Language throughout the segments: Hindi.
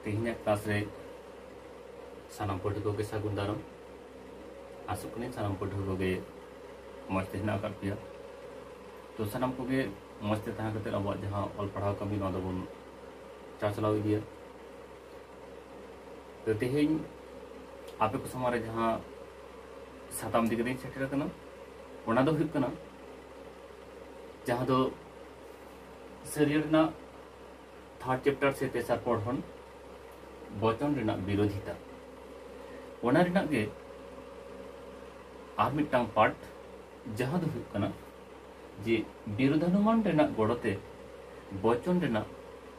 तेहना क्लास रे सानाम पाठक के सागुन दाराम आसुकने सानाम पाठक के मजते हेना आकाद पेया तो सानाम को मजते तहां कते अब जहां ऑल पढ़ाव कमी ना दबन चाचलाव इदिया तो तेहेन आपे को समारे जहां साताम दिगदे सेटर कना ओना दो हुयुग कना जहां दो शरीरना थर्ड चैप्टर से तेसार पढ़न वचन रेना विरोधिता ओना रेना गे आर मिटांग पार्ट जहां दो हुयुग कना जे विरोधानुमान रेना गड़ते वचन रेना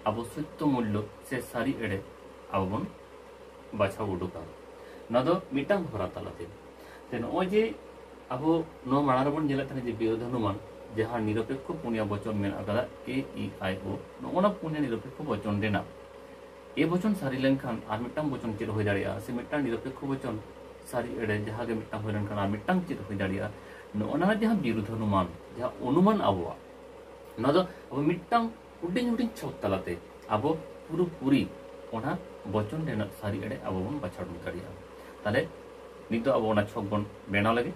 अब सत्य मूल्य से सारी एड़े अब बन बाछाव उडुका ना दो मिटांग हरा तालाते ते नय जे अब नो माणा रे बन जेला तने जे विरोधानुमान जहां निरपेक्ष पुनिया वचन मेन आकादा ए इ आई ओ नोना पुनिया निरपेक्ष वचन रेना ए वचन सारी लेनखान आर मिटांग वचन चेद होय दाड़िया से मिटांग निरपेक्ष वचन सारी एड़े जहां गे मिटांग होय लेनखान आर मिटांग चेद होय दाड़िया नोना जहां विरोधानुमान जहां अनुमान आबोआ ना दो अब मिटांग हुडिंग हुडिंग छक तालाते अब पुरु पुरी ओना वचन रेना सारी एड़े अब बन बाछाड़ दाड़िया ताले नित अब ओना छक बन बेनाव लागे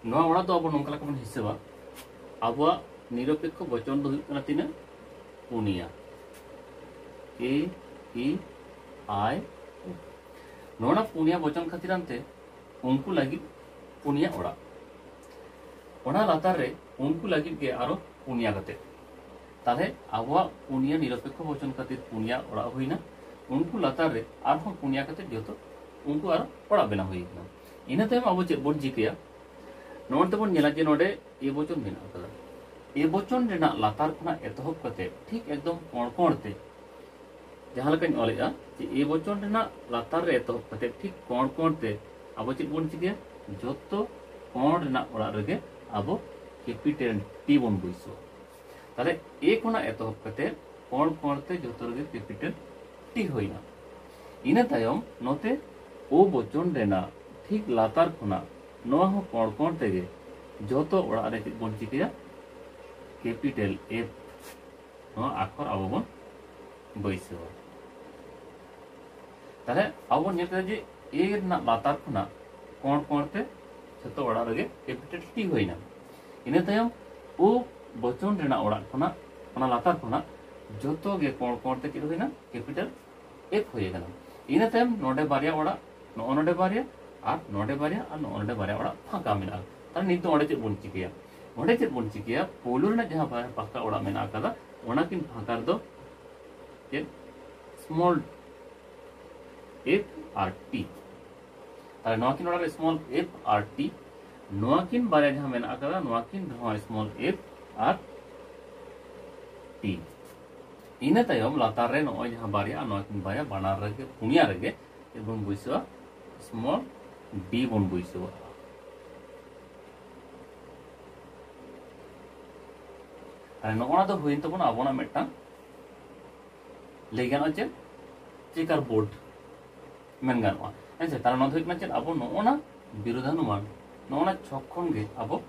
नोआ ओड़ा तो अब नोंका बन हिसाबा अब निरपेक्ष वचन दो हुयुग कना तिना पुनिया ए इ आई ओ नोना पुनिया वचन खातिरानते उनको लगी पुनिया ओड़ा ओना लातार रे उनको लगी के आरो पुनिया कते ताले अब पुनिया निरपेक्ष वचन खातिर पुनिया ओड़ा होइना उनको लातार रे आरो पुनिया कते जतो उनको आरो ओड़ा बेना होइना इना तायम अब चेद बन जिकया नोंडे बन नेला जे नोडे ए वचन मेना कदा ए वचन रेना लातार खना एतहब कते ठीक एकदम कोण-कोणते जहां लकान ऑलेगा जे ए वचन रेना लातार रे एतहब कते ठीक कोण-कोणते अब चेद बन चिके जतो कोण रेना ओड़ा रेगे अब कैपिटल टी बन बुइसो ताले ए खना एतहब कते कोण-कोणते जतो रेगे कैपिटल टी होइना इना तायम नोते ओ वचन रेना ठीक लातार खना नोआ हो कोण तेगे जोतो ओड़ा रे बन चिकेया कैपिटल एफ नोआ आखर अब बन बैसो ताले अब बन नेता जे ए ना लातार खना कोण ते जोतो ओड़ा रे कैपिटल टी होइना इने तायम ओ वचन रेना ओड़ा खना ओना लातार खना जोतो गे कोण ते चेद होइना कैपिटल एफ होय गना इने तायम नोडे बारिया ओड़ा नोडे बारिया और नोडे बारिया और नोडे बारिया ओड़ा फाका मेना तार नित ओडे चेद बन चिकेया ओडे चेद बन चिकेया पोलो रे जहां फाका ओड़ा मेना कदा ओना किन फाका दो चेद स्मॉल एफ आर टी तार नोआ किन ओड़ा रे स्मॉल एफ आर टी नोआ किन बारिया जहां मेना कदा नोआ किन नोआ स्मॉल एफ आर टी इना तायम लातार रे नोय जहां बारिया नोआ किन बारिया बानार रे पुनिया रे एबं बुइसो स्मॉल डी बन बुइसो अरे नोना तो हुइन तबन आबोना मेटा लेगानो चे चेकार बोर्ड मेन गानवा ऐसे तार न धइकना चे आबो नोना विरोधानुमान नोना छखन गे आबो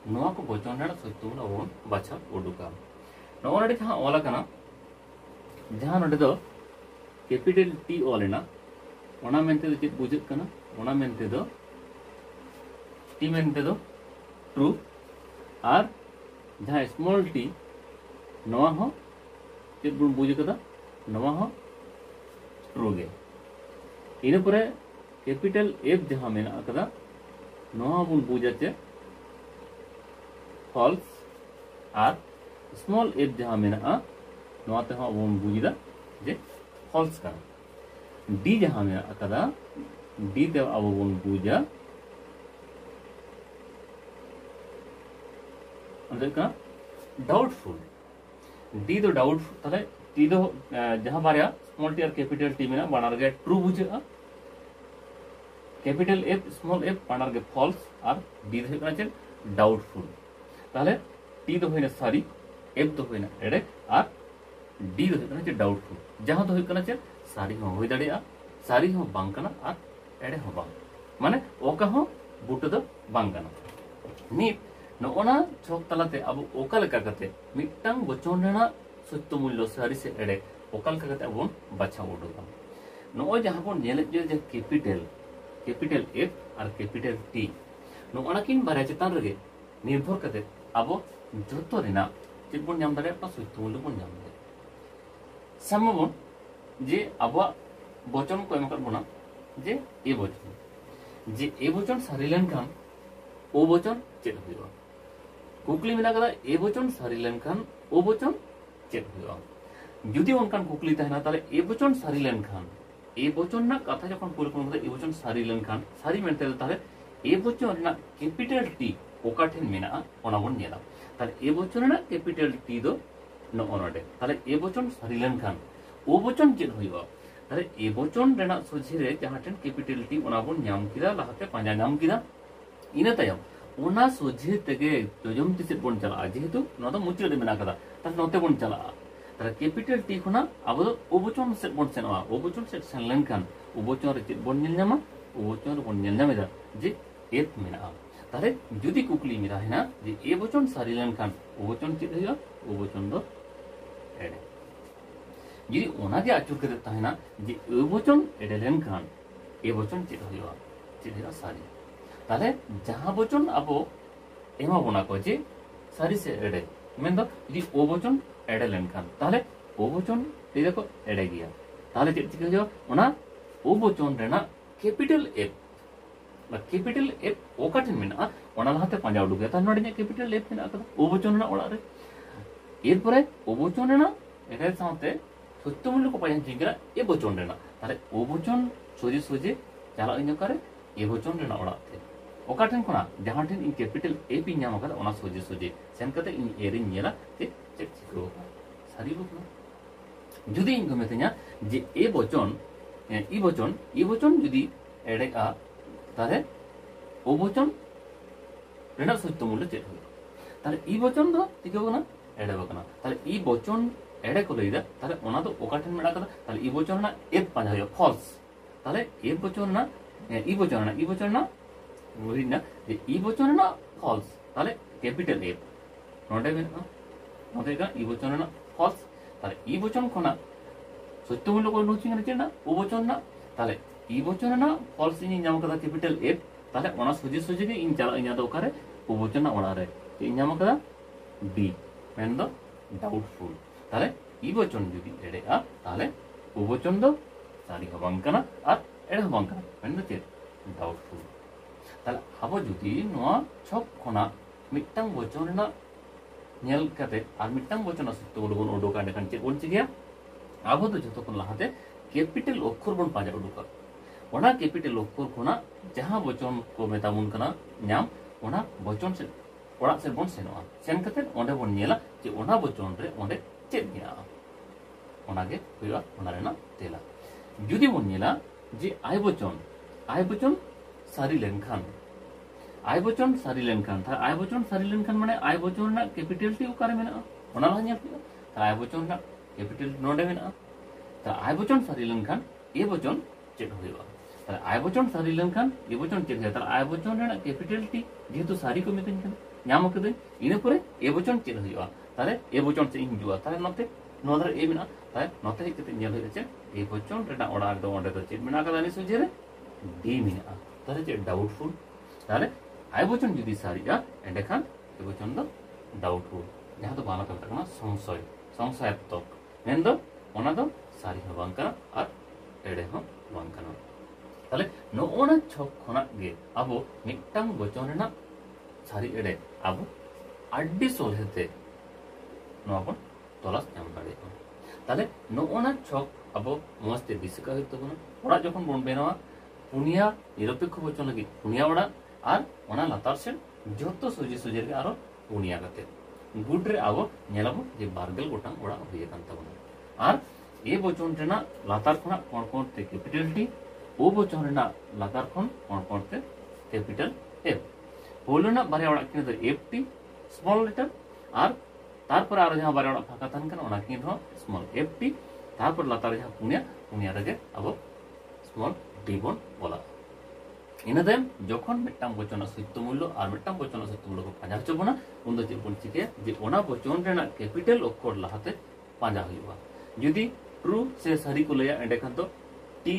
नोआ को वचन रे सत्य बोला बन बाछा उडुका नोना रे जहां ओला कना जहां नडे दो कैपिटल टी ओलेना ओना मेनते चेद बुझुग कना ओना मेनते दो टी मेनते दो ट्रू और जहां स्मॉल टी नोआ हो चेद बुन बुझ कदा नोआ हो ट्रू गे इने परे कैपिटल एफ जहां मेना कदा नोआ बुन बुझा चे फॉल्स और स्मॉल एफ जहां मेना नोआ ते हो बुन बुझदा जे फॉल्स का डी जहां में अकदा डी ते अब बन बुझा अंदर का डाउटफुल डी दो डाउटफुल ताले टी दो जहां बारे स्मॉल टी और कैपिटल टी में बानार के ट्रू बुझा कैपिटल एफ स्मॉल एफ बानार के फॉल्स और डी दो होना चाहिए डाउटफुल ताले टी दो होना सारी एफ दो होना एडे और डी दो होना चाहिए डाउटफुल जहां दो होना चाहिए सारी हो होई दाड़िया सारी हो बांग कना और एडे हो बांग माने ओका हो बुट दो बांग कना नित नोना छक तलाते अब ओका लेका कते मिटटांग वचन रेना सत्य मूल्य सारी से एडे ओका लेका कते अब बाछा उडुगा नो जहां बन नेले जे कैपिटल एफ और कैपिटल टी नोना किन बारे चितान रगे निर्भर कते अब जतो रेना चेक बन नाम दाड़े अपना सत्य मूल्य बन नाम दे समबन जे अब वचन को एमकर बना जे ए वचन सारी लेन खान ओ वचन चेक हुआ कुकली मिला कदा ए वचन सारी लेन खान ओ वचन चेक हुआ जुदी उनकान कुकली तहना ताले ए वचन सारी लेन खान ए वचन ना कथा जखन पुल कोन ए वचन सारी लेन खान सारी मेनते ताले ए वचन ना कैपिटल टी ओका ठेन मेना ओना बन नेला ताले ए वचन ना कैपिटल टी दो न ओनडे ताले ए वचन सारी लेन खान ओ वचन चेक हुआ ताले ए वचन रेना सोझे रे जहां ठेन कैपिटल टी ओना बन नाम किदा लाहाते पांजा नाम किदा इना तायम ओना सोझे तेगे जोजम तिसे बन चला जेहेतु न तो मुचरे दे मेना कदा ताले नोते बन चला ताले कैपिटल टी खुना अब दो ओ वचन से बन सेनवा ओ वचन से सेन लेनखान ओ वचन रे चेक बन नेल नामा ओ वचन रे बन नेल नामेदा जे एप मेना ताले जुदी कुकली मिरा है ना जे ए वचन सारी लेनखान ओ वचन चेक हुआ ओ वचन दो एडे जुदी ओना के आचुर करे ताहेना जे ए वचन एडे लेनखान ए वचन चेक हुआ सारी ताले जहां वचन अब एमा बना को जे सारी से एडे मेन दो यदि ओ वचन एडे लेनखान ताले ओ वचन ते देखो एडे गया ताले चेक चिका जो ओना ओ वचन रेना कैपिटल एफ ओका ठेन मेना ओना लाहाते पांजा उडुक गया ता नोडे कैपिटल एफ मेना कदा ओ वचन ना ओड़ा रे एरपरे ओ वचन रेना एडे साथे सत्य मूल्य को पायन जिगरा ए वचन रेना ताले ओ वचन सोजे सोजे चला इन करे ए वचन रेना ओड़ा ते ओका ठेन कोना जहां ठेन इन कैपिटल ए पी नाम कदा ओना सोजे सोजे सेन कते इन ए रे नेला ते चेक चिको सारी लोग ना जुदी इन गमेत냐 जे ए वचन जुदी एडे आ ताले ओ वचन रेना सत्य मूल्य चेक हो ताले ई वचन दो तिके बना एडे बकना ताले ई वचन एडे को लईदा ताले ओना दो ओका ठेन मेडा कदा ताले ई वचन ना एफ पाजा हो फॉल्स ताले ए वचन ना ई वचन ना वहिना जे ई वचन ना फॉल्स ताले कैपिटल एफ नोडे मेना नोडे का ई वचन ना फॉल्स ताले ई वचन कोना सत्य मूल्य को नोचिंग रे ना ओ वचन ना ताले ई वचन ना फॉल्स इन नाम कदा कैपिटल एफ ताले ओना सोजे सोजे के इन चला इन दो करे ओ वचन ना ओना रे इन नाम कदा डी मेन दो डाउटफुल ताले ई वचन जुदी एडे आ ताले ओ वचन दो सारी हबांग कना और एडे हबांग कना मेन दो चेक डाउटफुल ताले अब जुदी नोआ छक खोना मिटटांग वचन ना नेल कते और मिटटांग वचन सत्य मूल्य बन उडुका देखान चेक बन चिगिया अब तो जतो कोन लाहाते कैपिटल अक्षर बन पाजा उडुका ओना कैपिटल अक्षर खोना जहां वचन को मेतामुन कना नाम ओना वचन से ओड़ा से बन सेनवा सेन कते ओंडे बन नेला जे ओना वचन रे ओंडे चेक मिना ओना गे हुआ ओना रेना तेला जुदी बन नेला जे आय वचन सारी लेनखान आय वचन सारी लेनखान था आय वचन सारी लेनखान माने आय वचन ना कैपिटल टी उकारे मेना ओना ला ᱧᱮᱞ पिया था आय वचन ना कैपिटल नोडे मेना था आय वचन सारी लेनखान ए वचन चेक हुआ था आय वचन सारी लेनखान ए वचन चेक था आय वचन ना कैपिटल टी जेतु सारी को मितन कन ᱧᱟᱢ कदे इने परे ए वचन चेक हुआ ताले ए वचन से इन जुआ ताले नते नोदर ए मेना ताले नते हे कते ᱧᱮल हुआ चे ए वचन रेना ओडा दो ओंडे तो चेक मेना कदा नि सुजे रे डी मेना ताले चे डाउटफुल ताले आय वचन जुदी सारीगा एंडे खान ए वचन दो डाउटफुल जहां तो बाना करता कना संशयात्मक मेन दो ओना दो सारी हो बांग कना और एडे हो बांग कना ताले नो ओना छक खोना गे अब मिटटांग वचन रेना सारी एडे अब आड्डी सोलहेते नो अपन तलाश नाम दाड़े ताले नोना छक अब मस्ते दिशा का होते बना ओड़ा जखन बन बेनावा पुनिया निरपेक्ष वचन लगी पुनिया ओड़ा और ओना लातार से जतो सोजे सोजे के आरो पुनिया कते गुड रे अब नेलाबो जे बारगेल गोटांग ओड़ा होय कान तबना और ए वचन रेना लातार खना कोन कोन ते कैपिटल टी ओ वचन रेना लातार खन कोन कोन ते कैपिटल एफ होलना बारे ओड़ा किन तो एफ टी स्मॉल लेटर और तारपर आरो जहां बारे ओड़ा फाका तहन कन ओना किन हो स्मॉल एफ टी तारपर लातार जहां पुनिया पुनिया रगे अब स्मॉल डी बन बोला इन देम जखन मिट्टाम वचन सत्य मूल्य और मिट्टाम वचन सत्य मूल्य को पांजा चबना उन चे बन चिके जे ओना वचन रेना कैपिटल अक्षर लाहाते पांजा हुआ यदि ट्रू से सही को लया एंडे खान तो टी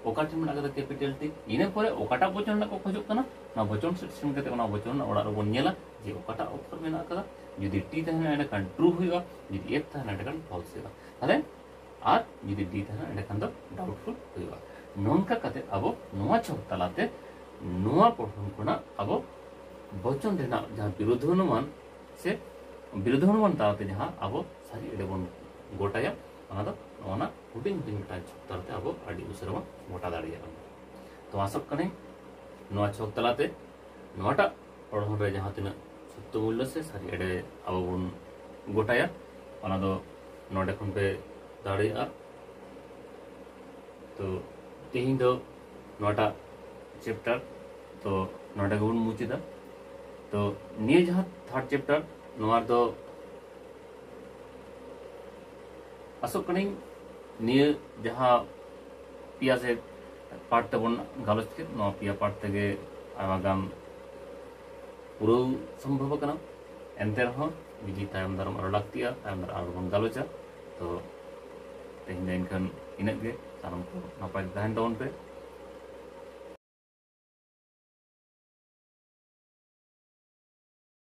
ओकाटे मेना कदा कैपिटल टी इने परे ओकाटा वचन को खोजो कना ना वचन सिस्टम कते ओना वचन ओड़ा रो बन नेला जे ओकाटा अक्षर मेना कदा यदि टी तहना एंडे खान ट्रू हुआ यदि एफ तहना एंडे खान फॉल्स हुआ ताले और यदि डी तहना एंडे खान तो डाउटफुल हुआ नोनका कते अब नोआ छक तलाते नोआ पठन कोना अब वचन रेना जहां विरोधानुमान से विरोधानुमान ताते जहां अब सारी एडे बन गोटाया ओना दो ओना हुडिंग हुडिंग टा छक तलाते अब आडी उसरे बन गोटा दाड़िया तो आसक कने नोआ छक तलाते नोआटा पठन रे जहां तिना सत्य मूल्य से सारी एडे अब बन गोटाया ओना दो नोडे खन पे दाड़िया तो तेहिं दो नोटा चैप्टर तो नोटा गुण मुचिदा तो निये जहां थर्ड चैप्टर नोआर दो असो कनी निये जहां पिया से पार्ट तबन गालोच के नो पिया पार्ट तगे आमा गान पुरो संभव कना एंते रहो बिजी तायम दारम आरो लागतिया तायम दार आरो बन गालोचा तो तेहिं इनखान इनगे सानम को नापाय तहन तबन पे